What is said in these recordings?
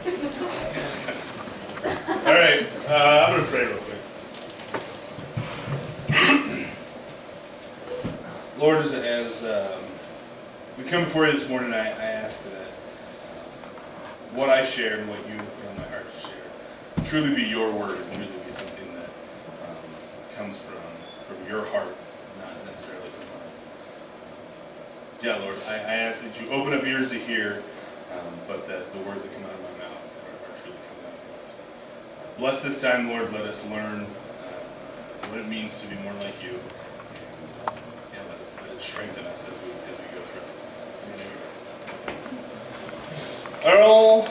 All right, I'm going to pray real quick. Lord, as we come before you this morning, I ask that what I share and what you put on my heart to share truly be your word and really be something that comes from your heart, not necessarily from mine. Yeah, Lord, I ask that you open up ears to hear, but that the words that come out of my mouth are truly coming out of yours. Bless this time, Lord. Let us learn what it means to be more like you. Let it strengthen us as we go throughout this time. All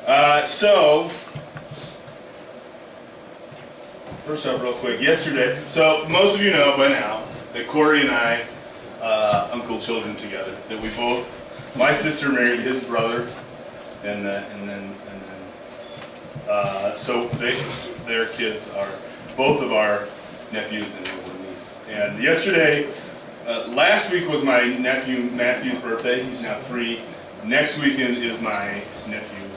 right. So, first off, real quick, yesterday, so most of you know by now that Corey and I uncle children together. That we both, my sister married his brother, and then so their kids are both of our nephews and one niece. And yesterday, last week was my nephew Matthew's birthday. He's now 3. Next weekend is my nephew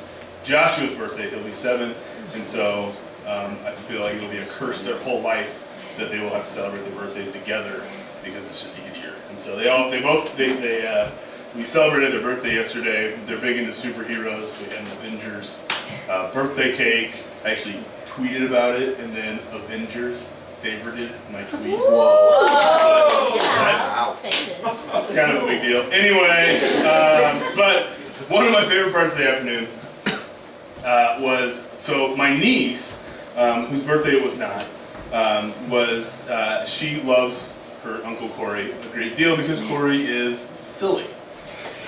Joshua's birthday. He'll be 7, and so I feel like it'll be a curse their whole life that they will have to celebrate their birthdays together because it's just easier. And so we celebrated their birthday yesterday. They're big into superheroes, so we had an Avengers birthday cake. I actually tweeted about it, and then Avengers favorited my tweet. Whoa! Wow. Kind of a big deal. Anyway, but one of my favorite parts of the afternoon was, so my niece, whose birthday it was not, she loves her Uncle Corey a great deal because Corey is silly.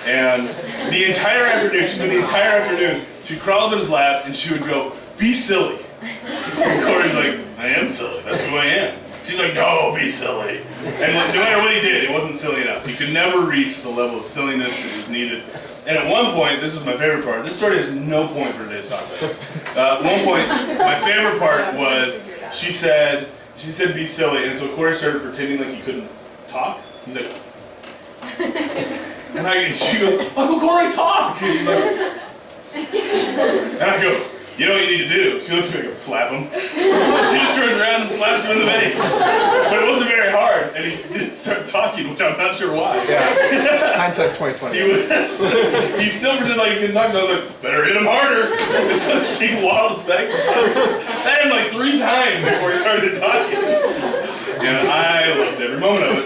And the entire afternoon, she spent the entire afternoon, she'd crawl up in his lap and she would go, "Be silly." And Corey's like, "I am silly, that's who I am." She's like, "No, be silly." And no matter what he did, it wasn't silly enough. He could never reach the level of silliness that was needed. And at one point, this was my favorite part, this story has no point for today's talk. At one point, my favorite part was, she said, "Be silly," and so Corey started pretending like he couldn't talk. He's like, and she goes, "Uncle Corey, talk!" And he's like, and I go, "You know what you need to do?" She looks at me and goes, "Slap him." She just turns around and slaps him in the face. But it wasn't very hard, and he didn't start talking, which I'm not sure why. Yeah. Hindsight's 2020. He still pretended like he couldn't talk, so I was like, "Better hit him harder." And so she waddles back and slapped him. That happened like 3 times before he started talking. And I loved every moment of it.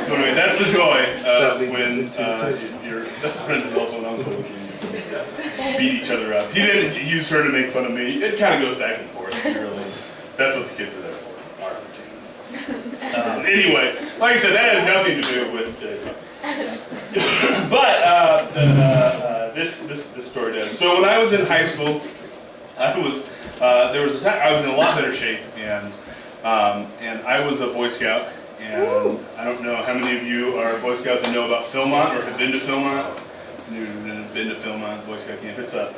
So anyway, that's the joy when your best friend is also an uncle with you. Beat each other up. He didn't use her to make fun of me. It kind of goes back and forth. Really, that's what the kids are there for. Anyway, like I said, that has nothing to do with today's talk. But this story does. So when I was in high school, there was a time I was in a lot better shape, and I was a Boy Scout. And I don't know how many of you are Boy Scouts and know about Philmont or have been to Philmont. If you've been to Philmont Boy Scout camp, it's a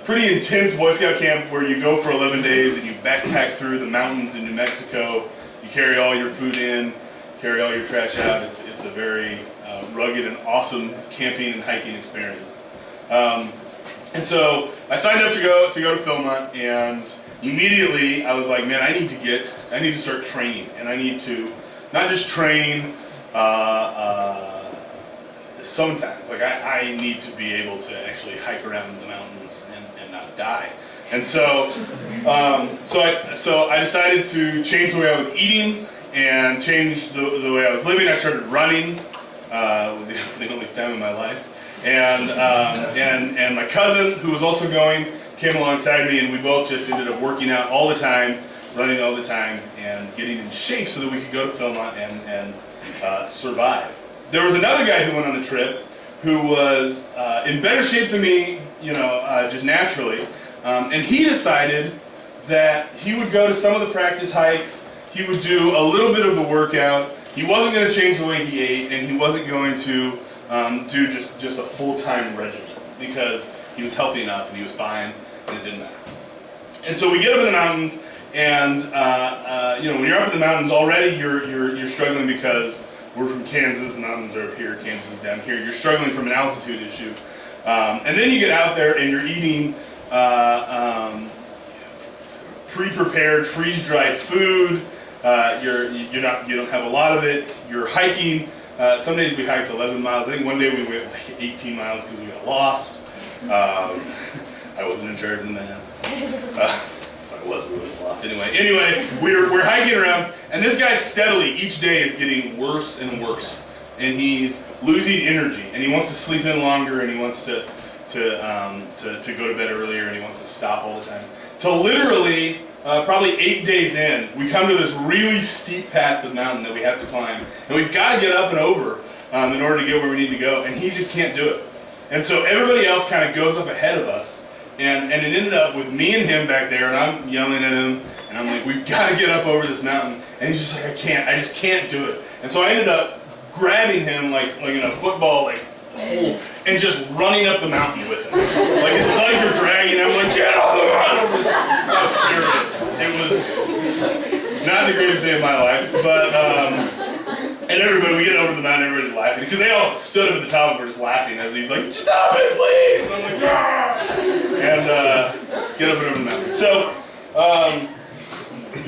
pretty intense Boy Scout camp where you go for 11 days and you backpack through the mountains in New Mexico. You carry all your food in, carry all your trash out. It's a very rugged and awesome camping and hiking experience. And so I signed up to go to Philmont, and immediately I was like, man, I need to start training, and I need to not just train sometimes. Like I need to be able to actually hike around the mountains and not die. And so I decided to change the way I was eating and change the way I was living. I started running, the only time in my life. And my cousin, who was also going, came alongside me, and we both just ended up working out all the time, running all the time, and getting in shape so that we could go to Philmont and survive. There was another guy who went on the trip who was in better shape than me, just naturally, and he decided that he would go to some of the practice hikes, he would do a little bit of the workout, he wasn't going to change the way he ate, and he wasn't going to do just a full-time regimen because he was healthy enough and he was fine and it didn't matter. And so we get up in the mountains, and when you're up in the mountains already, you're struggling because we're from Kansas, the mountains are up here, Kansas is down here. You're struggling from an altitude issue. And then you get out there and you're eating pre-prepared, freeze-dried food. You don't have a lot of it. You're hiking. Some days we hiked 11 miles. I think one day we went like 18 miles because we got lost. I wasn't in charge of that. If I was, we would have lost anyway. Anyway, we're hiking around, and this guy steadily each day is getting worse and worse, and he's losing energy, and he wants to sleep in longer, and he wants to go to bed earlier, and he wants to stop all the time. Till literally, probably 8 days in, we come to this really steep path of mountain that we have to climb, and we've got to get up and over in order to get where we need to go, and he just can't do it. And so everybody else kind of goes up ahead of us, and it ended up with me and him back there, and I'm yelling at him, and I'm like, we've got to get up over this mountain, and he's just like, I just can't do it. And so I ended up grabbing him like in a football hole, and just running up the mountain with him. Like his legs are dragging, I'm like, get up the mountain! I was furious. It was not the greatest day of my life, but and everybody, we get over the mountain, everybody's laughing. Because they all stood up at the top and were just laughing as he's like, stop it, please! And I'm like, ah! And get up and over the mountain. So,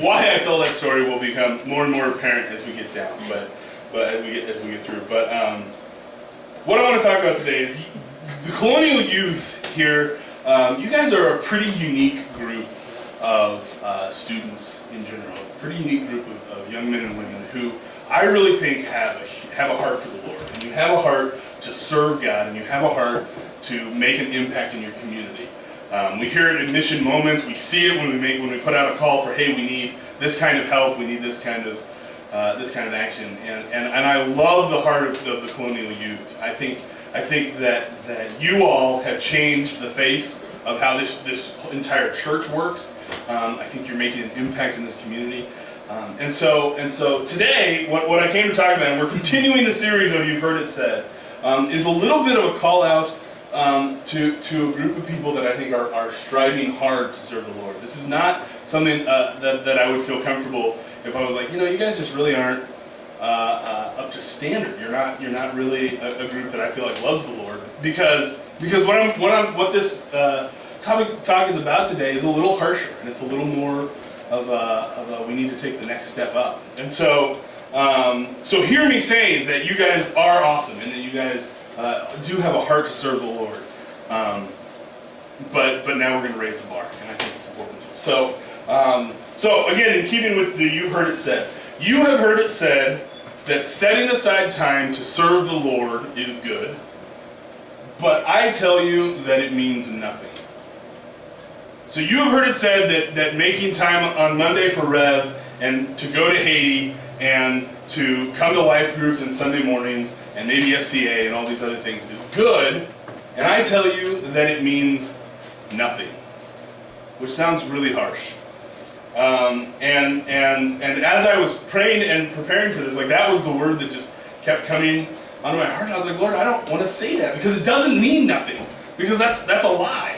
why I told that story will become more and more apparent as we get down, but as we get through. But what I want to talk about today is the Colonial Youth here. You guys are a pretty unique group of students in general. A pretty unique group of young men and women who I really think have a heart for the Lord, and you have a heart to serve God, and you have a heart to make an impact in your community. We hear it in mission moments. We see it when we put out a call for, hey, we need this kind of help. We need this kind of action. And I love the heart of the Colonial Youth. I think that you all have changed the face of how this entire church works. I think you're making an impact in this community. And so today, what I came to talk about, and we're continuing the series of You've Heard It Said, is a little bit of a call out to a group of people that I think are striving hard to serve the Lord. This is not something that I would feel comfortable if I was like, you guys just really aren't up to standard. You're not really a group that I feel like loves the Lord, because what this talk is about today is a little harsher, and it's a little more of a we need to take the next step up. And so hear me saying that you guys are awesome, and that you guys do have a heart to serve the Lord. But now we're going to raise the bar, and I think it's important. So again, in keeping with the You've Heard It Said, you have heard it said that setting aside time to serve the Lord is good, but I tell you that it means nothing. So you have heard it said that making time on Monday for Rev, and to go to Haiti, and to come to life groups and Sunday mornings, and maybe FCA and all these other things is good, and I tell you that it means nothing, which sounds really harsh. And as I was praying and preparing for this, like, that was the word that just kept coming onto my heart. And I was like, Lord, I don't want to say that, because it doesn't mean nothing, because that's a lie.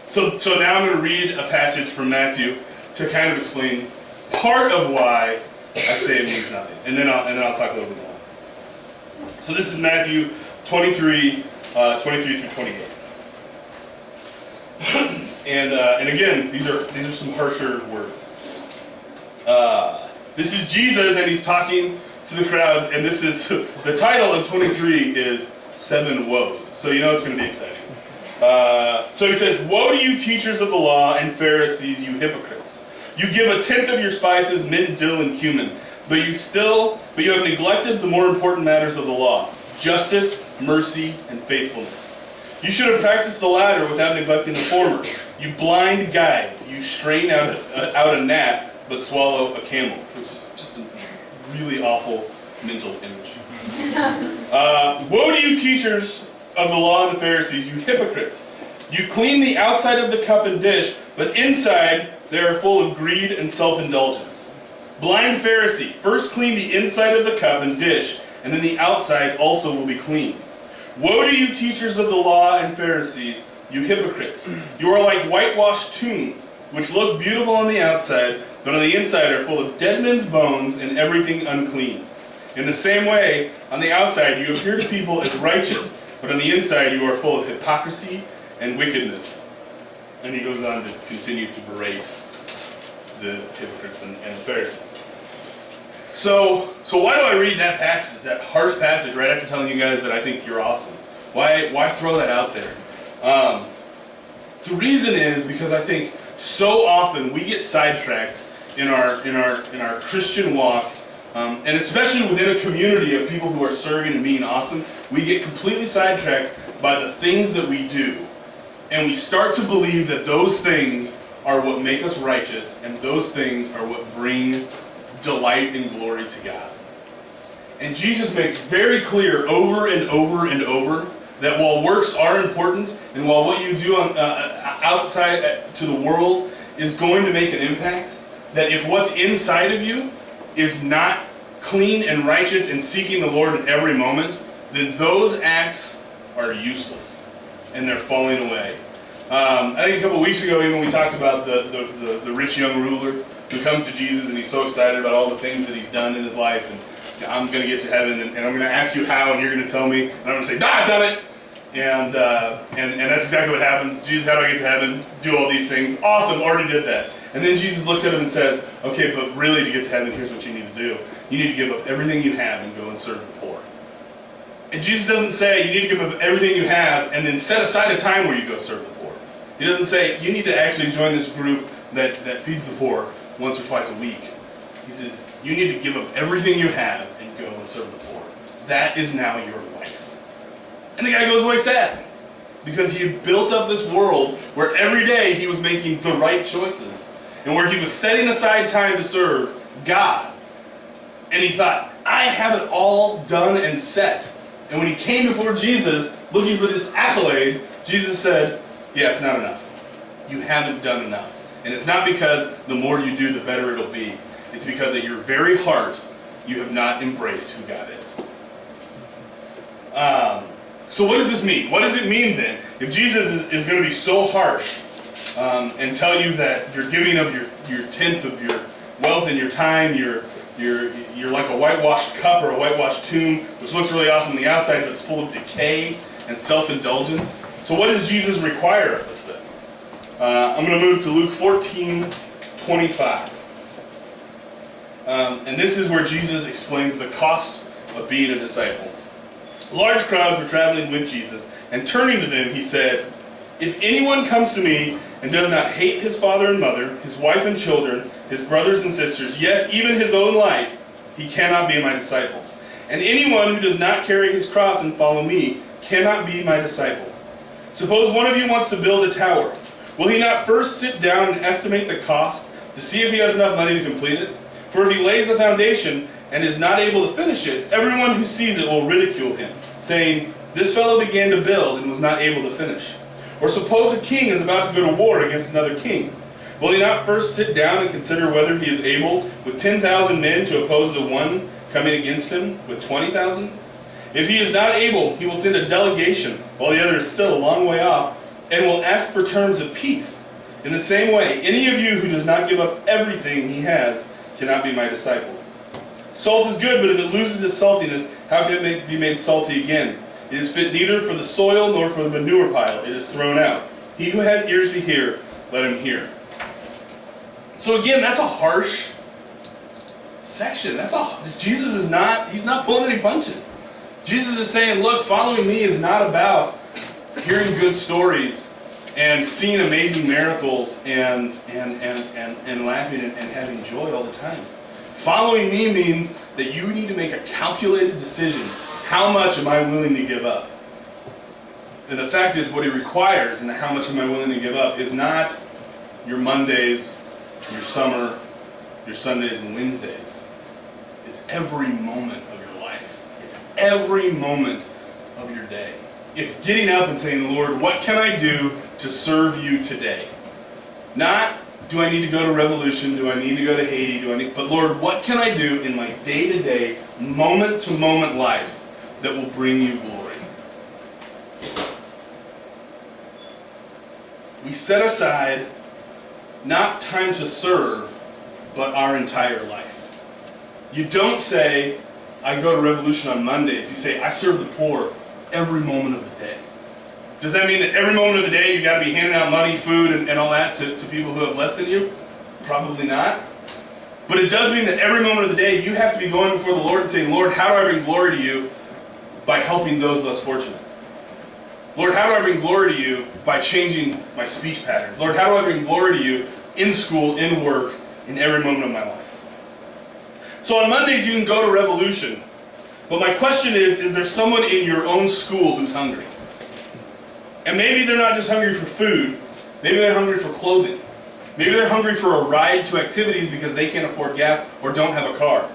So now I'm going to read a passage from Matthew to kind of explain part of why I say it means nothing, and then I'll talk a little bit more. So this is Matthew 23 through 28. And again, these are some harsher words. This is Jesus, and he's talking to the crowds, and this is the title of 23 is 7 Woes. So it's going to be exciting. So he says, "Woe to you, teachers of the law and Pharisees, you hypocrites! You give 1/10 of your spices, mint, dill, and cumin, but you have neglected the more important matters of the law: justice, mercy, and faithfulness. You should have practiced the latter without neglecting the former. You blind guides, you strain out a gnat, but swallow a camel," which is just a really awful mental image. "Woe to you, teachers of the law and the Pharisees, you hypocrites! You clean the outside of the cup and dish, but inside they are full of greed and self-indulgence. Blind Pharisee, first clean the inside of the cup and dish, and then the outside also will be clean. Woe to you, teachers of the law and Pharisees, you hypocrites! You are like whitewashed tombs, which look beautiful on the outside, but on the inside are full of dead men's bones and everything unclean. In the same way, on the outside you appear to people as righteous, but on the inside you are full of hypocrisy and wickedness. And he goes on to continue to berate the hypocrites and the Pharisees. So why do I read that passage, that harsh passage, right after telling you guys that I think you're awesome? Why throw that out there? The reason is because I think so often we get sidetracked in our Christian walk, and especially within a community of people who are serving and being awesome, we get completely sidetracked by the things that we do. And we start to believe that those things are what make us righteous, and those things are what bring delight and glory to God. And Jesus makes very clear over and over and over that while works are important, and while what you do outside to the world is going to make an impact, that if what's inside of you is not clean and righteous and seeking the Lord at every moment, then those acts are useless and they're falling away. I think a couple weeks ago even we talked about the rich young ruler who comes to Jesus and he's so excited about all the things that he's done in his life, and I'm going to get to heaven and I'm going to ask you how, and you're going to tell me, and I'm going to say, I've done it. And that's exactly what happens. Jesus, how do I get to heaven? Do all these things. Awesome, already did that. And then Jesus looks at him and says, okay, but really to get to heaven, here's what you need to do. You need to give up everything you have and go and serve the poor. And Jesus doesn't say you need to give up everything you have and then set aside a time where you go serve the poor. He doesn't say you need to actually join this group that feeds the poor once or twice a week. He says you need to give up everything you have and go and serve the poor. That is now your life. And the guy goes away sad because he had built up this world where every day he was making the right choices and where he was setting aside time to serve God. And he thought, I have it all done and set. And when he came before Jesus looking for this accolade, Jesus said, yeah, it's not enough. You haven't done enough. And it's not because the more you do, the better it'll be. It's because at your very heart, you have not embraced who God is. So what does this mean? What does it mean then? If Jesus is going to be so harsh and tell you that you're giving of your tenth of your wealth and your time, you're like a whitewashed cup or a whitewashed tomb, which looks really awesome on the outside, but it's full of decay and self-indulgence. So what does Jesus require of us then? I'm going to move to Luke 14:25. And this is where Jesus explains the cost of being a disciple. Large crowds were traveling with Jesus, and turning to them, he said, if anyone comes to me and does not hate his father and mother, his wife and children, his brothers and sisters, yes, even his own life, he cannot be my disciple. And anyone who does not carry his cross and follow me cannot be my disciple. Suppose one of you wants to build a tower. Will he not first sit down and estimate the cost to see if he has enough money to complete it? For if he lays the foundation and is not able to finish it, everyone who sees it will ridicule him, saying, this fellow began to build and was not able to finish. Or suppose a king is about to go to war against another king. Will he not first sit down and consider whether he is able with 10,000 men to oppose the one coming against him with 20,000? If he is not able, he will send a delegation while the other is still a long way off, and will ask for terms of peace. In the same way, any of you who does not give up everything he has cannot be my disciple. Salt is good, but if it loses its saltiness, how can it be made salty again? It is fit neither for the soil nor for the manure pile. It is thrown out. He who has ears to hear, let him hear. So again, that's a harsh section. Jesus is he's not pulling any punches. Jesus is saying, look, following me is not about hearing good stories and seeing amazing miracles and laughing and having joy all the time. Following me means that you need to make a calculated decision. How much am I willing to give up? And the fact is, what he requires and the how much am I willing to give up is not your Mondays, your summer, your Sundays and Wednesdays. It's every moment of your life. It's every moment of your day. It's getting up and saying, Lord, what can I do to serve you today? Not, do I need to go to Revolution? Do I need to go to Haiti? But Lord, what can I do in my day-to-day, moment-to-moment life that will bring you glory? We set aside not time to serve, but our entire life. You don't say, I go to Revolution on Mondays. You say, I serve the poor every moment of the day. Does that mean that every moment of the day you got to be handing out money, food, and all that to people who have less than you? Probably not. But it does mean that every moment of the day you have to be going before the Lord and saying, Lord, how do I bring glory to you by helping those less fortunate? Lord, how do I bring glory to you by changing my speech patterns? Lord, how do I bring glory to you in school, in work, in every moment of my life? So on Mondays you can go to Revolution. But my question is there someone in your own school who's hungry? And maybe they're not just hungry for food. Maybe they're hungry for clothing. Maybe they're hungry for a ride to activities because they can't afford gas or don't have a car.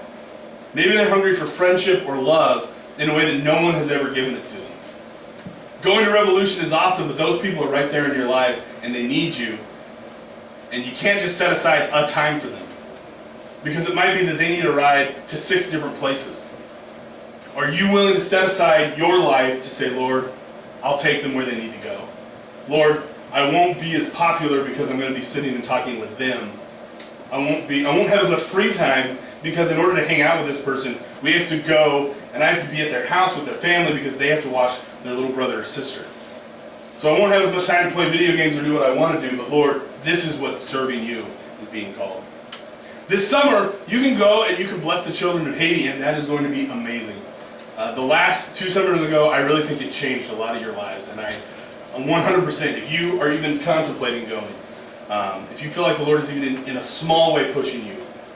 Maybe they're hungry for friendship or love in a way that no one has ever given it to them. Going to Revolution is awesome, but those people are right there in your lives and they need you. And you can't just set aside a time for them. Because it might be that they need a ride to 6 different places. Are you willing to set aside your life to say, Lord, I'll take them where they need to go. Lord, I won't be as popular because I'm going to be sitting and talking with them. I won't have as much free time because in order to hang out with this person, we have to go and I have to be at their house with their family because they have to watch their little brother or sister. So I won't have as much time to play video games or do what I want to do, but Lord, this is what serving you is being called. This summer, you can go and you can bless the children of Haiti, and that is going to be amazing. The last 2 summers ago, I really think it changed a lot of your lives, and I'm 100%, if you are even contemplating going, if you feel like the Lord is even in a small way pushing you,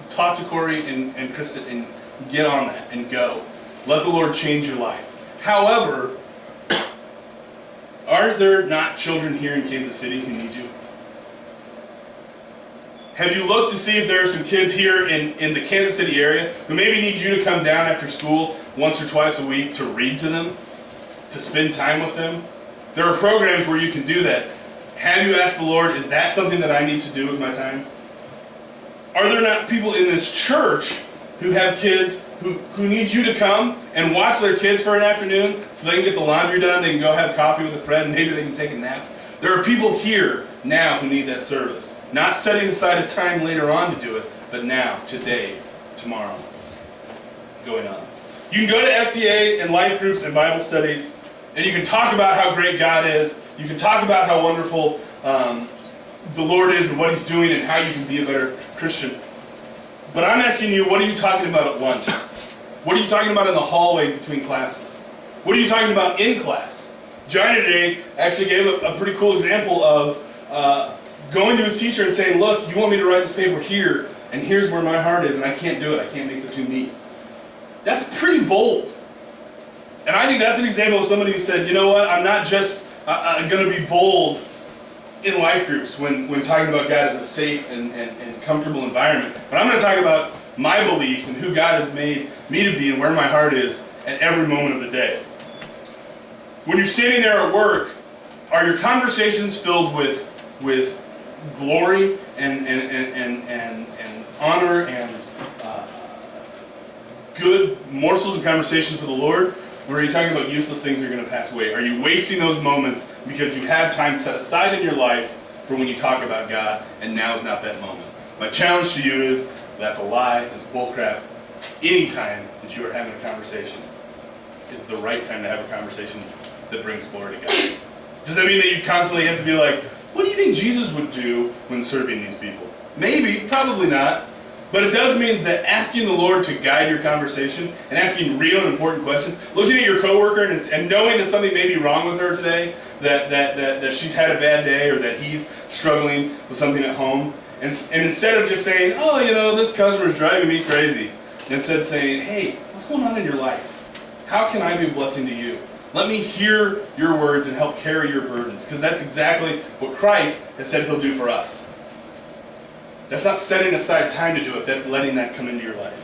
talk to Corey and Krista and get on that and go. Let the Lord change your life. However, are there not children here in Kansas City who need you? Have you looked to see if there are some kids here in the Kansas City area who maybe need you to come down after school once or twice a week to read to them, to spend time with them? There are programs where you can do that. Have you asked the Lord, is that something that I need to do with my time? Are there not people in this church who have kids who need you to come and watch their kids for an afternoon so they can get the laundry done, they can go have coffee with a friend, and maybe they can take a nap? There are people here now who need that service. Not setting aside a time later on to do it, but now, today, tomorrow, going on. You can go to SEA and life groups and Bible studies, and you can talk about how great God is. You can talk about how wonderful the Lord is and what He's doing and how you can be a better Christian. But I'm asking you, what are you talking about at lunch? What are you talking about in the hallways between classes? What are you talking about in class? Johnny today actually gave a pretty cool example of going to his teacher and saying, look, you want me to write this paper here, and here's where my heart is, and I can't do it. I can't make the two meet. That's pretty bold. And I think that's an example of somebody who said, you know what, I'm not just going to be bold in life groups when talking about God as a safe and comfortable environment, but I'm going to talk about my beliefs and who God has made me to be and where my heart is at every moment of the day. When you're standing there at work, are your conversations filled with glory and honor and good morsels of conversation for the Lord? Or are you talking about useless things that are going to pass away? Are you wasting those moments because you have time set aside in your life for when you talk about God, and now's not that moment? My challenge to you is, that's a lie, that's bullcrap. Any time that you are having a conversation is the right time to have a conversation that brings glory to God. Does that mean that you constantly have to be like, what do you think Jesus would do when serving these people? Maybe, probably not. But it does mean that asking the Lord to guide your conversation and asking real and important questions, looking at your coworker and knowing that something may be wrong with her today, that she's had a bad day or that he's struggling with something at home, and instead of just saying, oh, you know, this customer is driving me crazy, instead saying, hey, what's going on in your life? How can I be a blessing to you? Let me hear your words and help carry your burdens, because that's exactly what Christ has said He'll do for us. That's not setting aside time to do it, that's letting that come into your life.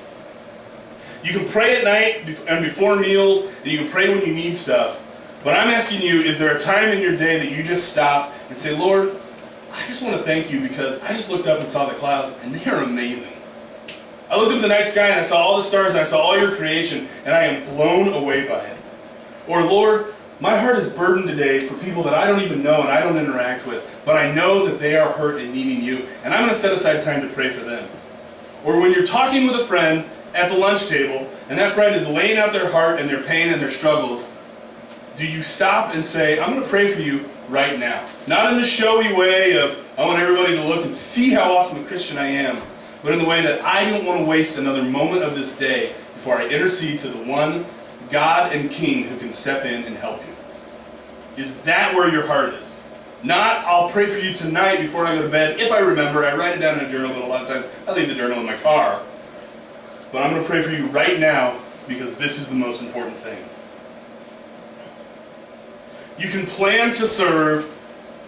You can pray at night and before meals, and you can pray when you need stuff, but I'm asking you, is there a time in your day that you just stop and say, Lord, I just want to thank you because I just looked up and saw the clouds, and they are amazing. I looked up at the night sky and I saw all the stars and I saw all your creation, and I am blown away by it. Or, Lord, my heart is burdened today for people that I don't even know and I don't interact with, but I know that they are hurt and needing you, and I'm going to set aside time to pray for them. Or when you're talking with a friend at the lunch table, and that friend is laying out their heart and their pain and their struggles, do you stop and say, I'm going to pray for you right now? Not in the showy way of, I want everybody to look and see how awesome a Christian I am, but in the way that I don't want to waste another moment of this day before I intercede to the one God and King who can step in and help you. Is that where your heart is? Not, I'll pray for you tonight before I go to bed. If I remember, I write it down in a journal, but a lot of times I leave the journal in my car. But I'm going to pray for you right now because this is the most important thing. You can plan to serve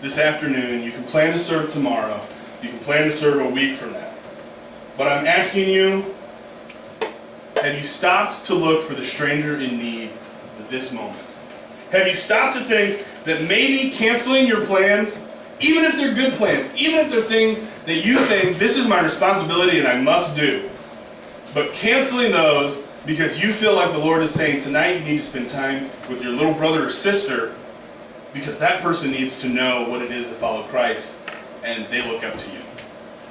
this afternoon. You can plan to serve tomorrow. You can plan to serve a week from now. But I'm asking you, have you stopped to look for the stranger in need at this moment? Have you stopped to think that maybe canceling your plans, even if they're good plans, even if they're things that you think this is my responsibility and I must do, but canceling those because you feel like the Lord is saying tonight you need to spend time with your little brother or sister because that person needs to know what it is to follow Christ and they look up to you.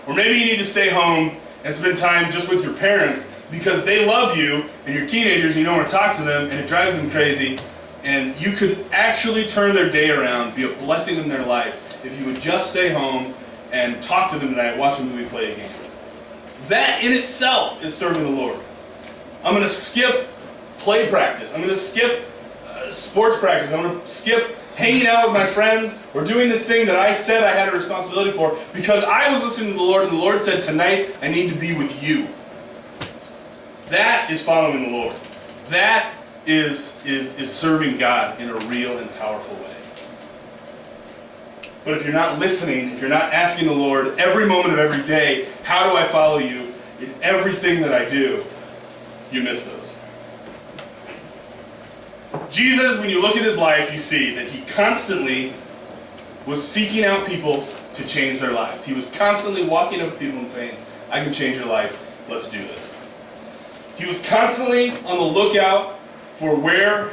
Or maybe you need to stay home and spend time just with your parents because they love you and you're teenagers and you don't want to talk to them and it drives them crazy, and you could actually turn their day around, be a blessing in their life if you would just stay home and talk to them tonight, watch a movie, play a game. That in itself is serving the Lord. I'm going to skip play practice. I'm going to skip sports practice. I'm going to skip hanging out with my friends or doing this thing that I said I had a responsibility for because I was listening to the Lord and the Lord said tonight I need to be with you. That is following the Lord. That is serving God in a real and powerful way. But if you're not listening, if you're not asking the Lord every moment of every day, how do I follow you in everything that I do, you miss those. Jesus, when you look at his life, you see that he constantly was seeking out people to change their lives. He was constantly walking up to people and saying, I can change your life, let's do this. He was constantly on the lookout for where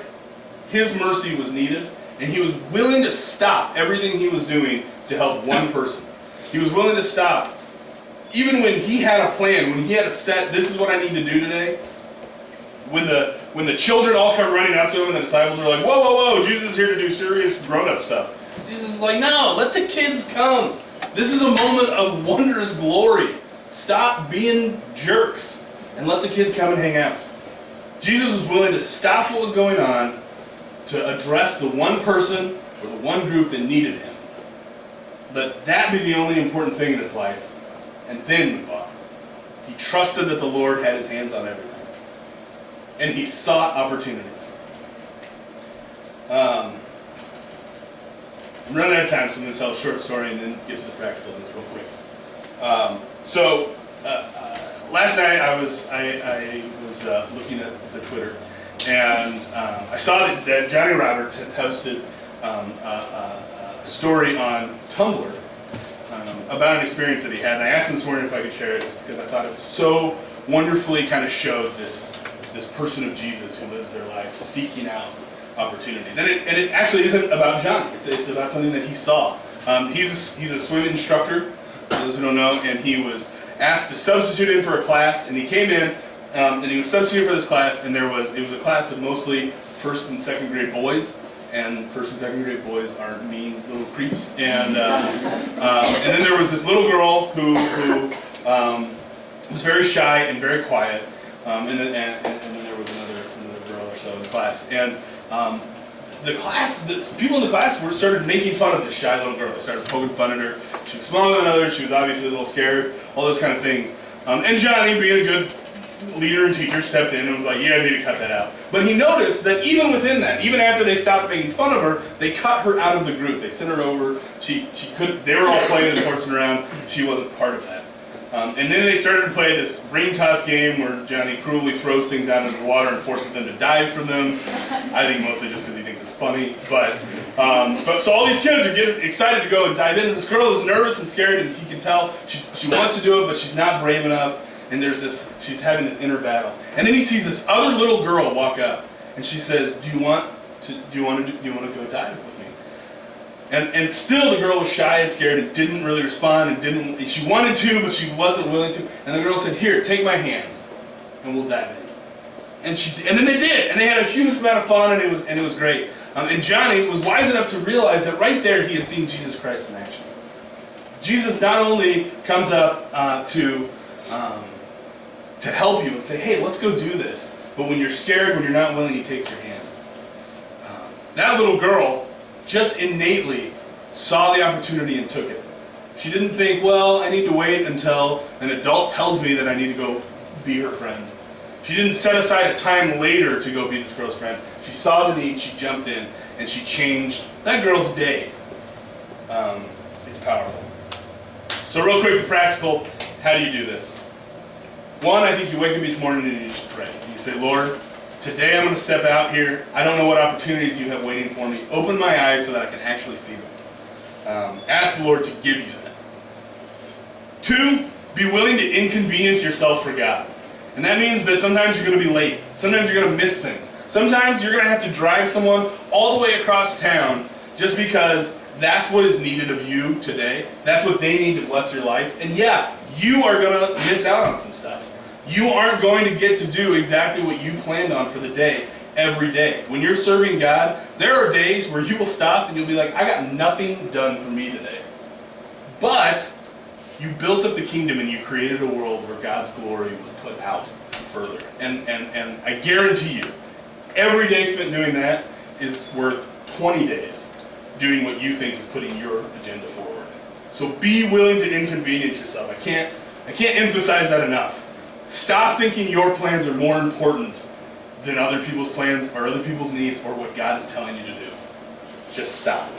his mercy was needed, and he was willing to stop everything he was doing to help one person. He was willing to stop, even when he had a plan, when he had a set, this is what I need to do today. When the children all come running up to him and the disciples are like, whoa, whoa, whoa, Jesus is here to do serious grown-up stuff. Jesus is like, no, let the kids come. This is a moment of wondrous glory. Stop being jerks and let the kids come and hang out. Jesus was willing to stop what was going on to address the one person or the one group that needed him. Let that be the only important thing in his life, and then move on. He trusted that the Lord had his hands on everything. And he sought opportunities. I'm running out of time, so I'm going to tell a short story and then get to the practical ones real quick. Last night I was looking at the Twitter, and I saw that Johnny Roberts had posted a story on Tumblr about an experience that he had. And I asked him this morning if I could share it because I thought it was so wonderfully kind of showed this person of Jesus who lives their life seeking out opportunities. And it actually isn't about Johnny. It's about something that he saw. He's a swim instructor, for those who don't know, and he was asked to substitute in for a class, and he came in and he was substituting for this class, and it was a class of mostly first and second grade boys, and first and second grade boys are mean little creeps. And then there was this little girl who was very shy and very quiet. And then there was another girl or so in the class, and people in the class started making fun of this shy little girl. They started poking fun at her. She was smaller than others. She was obviously a little scared. All those kind of things. And Johnny, being a good leader and teacher, stepped in and was like, "You guys need to cut that out." But he noticed that even within that, even after they stopped making fun of her, they cut her out of the group. They sent her over. She couldn't. They were all playing and horsing around. She wasn't part of that. And then they started to play this brain toss game where Johnny cruelly throws things out into the water and forces them to dive for them. I think mostly just because he thinks it's funny. But so all these kids are getting excited to go and dive in. And this girl is nervous and scared, and he can tell she wants to do it, but she's not brave enough. And she's having this inner battle. And then he sees this other little girl walk up, and she says, "Do you want to go dive with me?" And still the girl was shy and scared and didn't really respond and she wanted to, but she wasn't willing to. And the girl said, "Here, take my hand and we'll dive in." And then they did, and they had a huge amount of fun, and it was great. And Johnny was wise enough to realize that right there he had seen Jesus Christ in action. Jesus not only comes up to help you and say, "Hey, let's go do this," but when you're scared, when you're not willing, he takes your hand. That little girl just innately saw the opportunity and took it. She didn't think, well, I need to wait until an adult tells me that I need to go be her friend. She didn't set aside a time later to go be this girl's friend. She saw the need, she jumped in, and she changed that girl's day. It's powerful. So real quick, the practical, how do you do this? One, I think you wake up each morning and you just pray. You say, "Lord, today I'm going to step out here. I don't know what opportunities you have waiting for me. Open my eyes so that I can actually see them." Ask the Lord to give you that. 2, be willing to inconvenience yourself for God. And that means that sometimes you're going to be late. Sometimes you're going to miss things. Sometimes you're going to have to drive someone all the way across town just because that's what is needed of you today. That's what they need to bless your life. And yeah, you are going to miss out on some stuff. You aren't going to get to do exactly what you planned on for the day every day. When you're serving God, there are days where you will stop and you'll be like, "I got nothing done for me today." But you built up the kingdom and you created a world where God's glory was put out further. And I guarantee you, every day spent doing that is worth 20 days doing what you think is putting your agenda forward. So be willing to inconvenience yourself. I can't emphasize that enough. Stop thinking your plans are more important than other people's plans or other people's needs or what God is telling you to do. Just stop.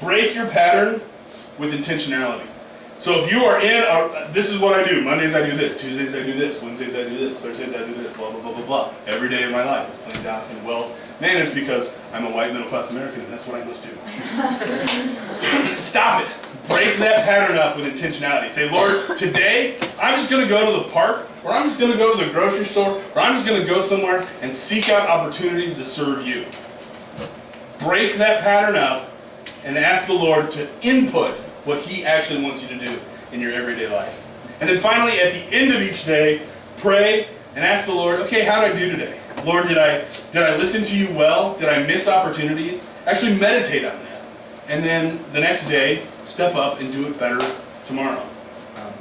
Break your pattern with intentionality. So if you are in, this is what I do. Mondays I do this, Tuesdays I do this, Wednesdays I do this, Thursdays I do this, blah, blah, blah, blah, blah. Every day of my life is planned out and well managed because I'm a white middle-class American and that's what I must do. Stop it. Break that pattern up with intentionality. Say, "Lord, today I'm just going to go to the park, or I'm just going to go to the grocery store, or I'm just going to go somewhere and seek out opportunities to serve you." Break that pattern up and ask the Lord to input what he actually wants you to do in your everyday life. And then finally, at the end of each day, pray and ask the Lord, "Okay, how did I do today? Lord, did I listen to you well? Did I miss opportunities?" Actually meditate on that. And then the next day, step up and do it better tomorrow.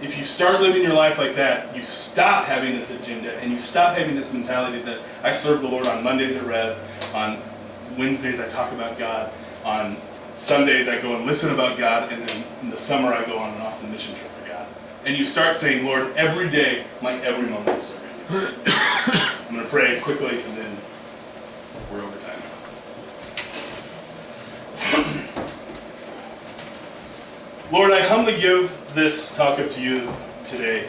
If you start living your life like that, you stop having this agenda and you stop having this mentality that I serve the Lord on Mondays at Rev, on Wednesdays I talk about God, on Sundays I go and listen about God, and then in the summer I go on an awesome mission trip for God. And you start saying, "Lord, every day, my every moment is serving you." I'm going to pray quickly and then we're over time. Lord, I humbly give this talk up to you today.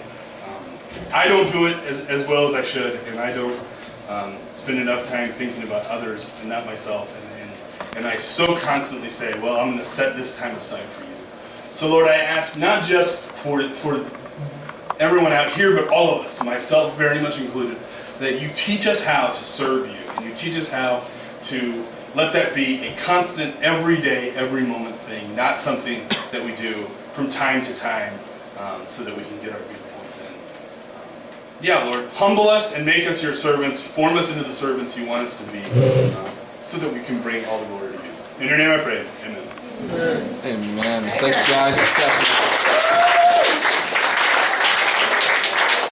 I don't do it as well as I should, and I don't spend enough time thinking about others and not myself. And I so constantly say, well, I'm going to set this time aside for you. So Lord, I ask not just for everyone out here, but all of us, myself very much included, that you teach us how to serve you, and you teach us how to let that be a constant, every day, every moment thing, not something that we do from time to time so that we can get our good points in. Yeah, Lord, humble us and make us your servants, form us into the servants you want us to be, so that we can bring all the glory to you. In your name I pray, amen. Amen. Thanks, John. Thanks, Stephanie.